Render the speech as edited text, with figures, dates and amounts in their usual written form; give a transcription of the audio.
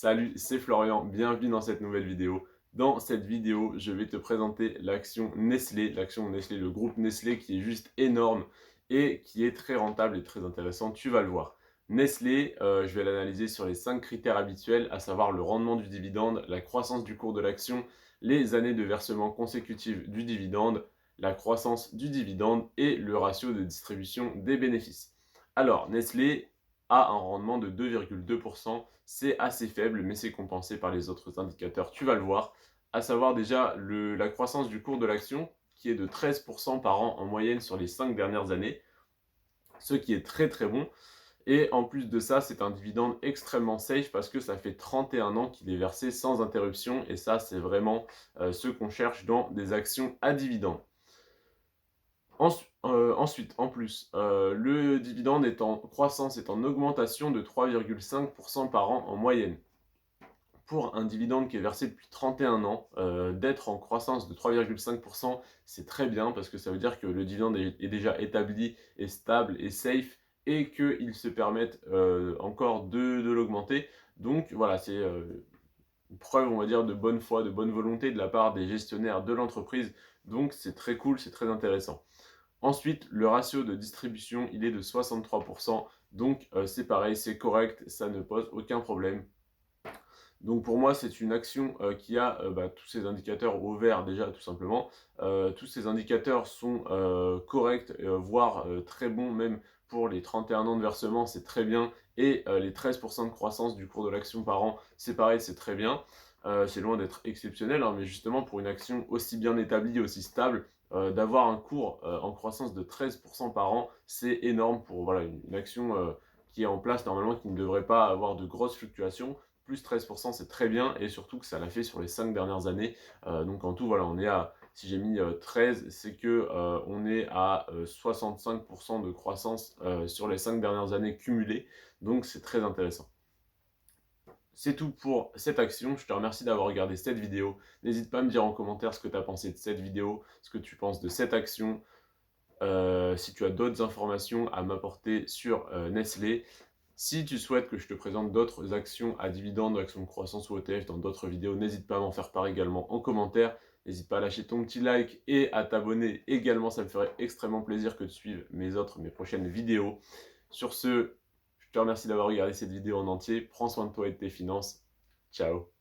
Salut, c'est Florian, bienvenue dans cette nouvelle vidéo. Dans cette vidéo, je vais te présenter l'action Nestlé, le groupe Nestlé qui est juste énorme et qui est très rentable et très intéressant, tu vas le voir. Nestlé, je vais l'analyser sur les 5 critères habituels, à savoir le rendement du dividende, la croissance du cours de l'action, les années de versement consécutif du dividende, la croissance du dividende et le ratio de distribution des bénéfices. Alors, Nestlé a un rendement de 2,2%. C'est assez faible, mais c'est compensé par les autres indicateurs, tu vas le voir, à savoir déjà la croissance du cours de l'action, qui est de 13% par an en moyenne sur les 5 dernières années, ce qui est très très bon. Et en plus de ça, c'est un dividende extrêmement safe parce que ça fait 31 ans qu'il est versé sans interruption, et ça, c'est vraiment ce qu'on cherche dans des actions à dividende. Ensuite, en plus, le dividende est en croissance, est en augmentation de 3,5% par an en moyenne. Pour un dividende qui est versé depuis 31 ans, d'être en croissance de 3,5%, c'est très bien parce que ça veut dire que le dividende est déjà établi, est stable, est safe et qu'ils se permettent encore de l'augmenter. Donc voilà, c'est une preuve, on va dire, de bonne foi, de bonne volonté de la part des gestionnaires de l'entreprise. Donc c'est très cool, c'est très intéressant. Ensuite, le ratio de distribution, il est de 63%. Donc c'est pareil, c'est correct, ça ne pose aucun problème. Donc pour moi, c'est une action qui a tous ces indicateurs au vert déjà, tout simplement. Tous ces indicateurs sont corrects, voire très bons, même pour les 31 ans de versement, c'est très bien. Et les 13% de croissance du cours de l'action par an, c'est pareil, c'est très bien. C'est loin d'être exceptionnel, hein, mais justement pour une action aussi bien établie, aussi stable, d'avoir un cours en croissance de 13% par an, c'est énorme pour voilà, une action qui est en place normalement, qui ne devrait pas avoir de grosses fluctuations. Plus 13%, c'est très bien, et surtout que ça l'a fait sur les 5 dernières années. Donc en tout, voilà, on est à, si j'ai mis 13, c'est que on est à 65% de croissance sur les 5 dernières années cumulées. Donc c'est très intéressant. C'est tout pour cette action. Je te remercie d'avoir regardé cette vidéo. N'hésite pas à me dire en commentaire ce que tu as pensé de cette vidéo, ce que tu penses de cette action. Si tu as d'autres informations à m'apporter sur Nestlé. Si tu souhaites que je te présente d'autres actions à dividendes, actions de croissance ou ETF dans d'autres vidéos, n'hésite pas à m'en faire part également en commentaire. N'hésite pas à lâcher ton petit like et à t'abonner également, ça me ferait extrêmement plaisir que tu suives mes prochaines vidéos. Sur ce, je te remercie d'avoir regardé cette vidéo en entier. Prends soin de toi et de tes finances. Ciao.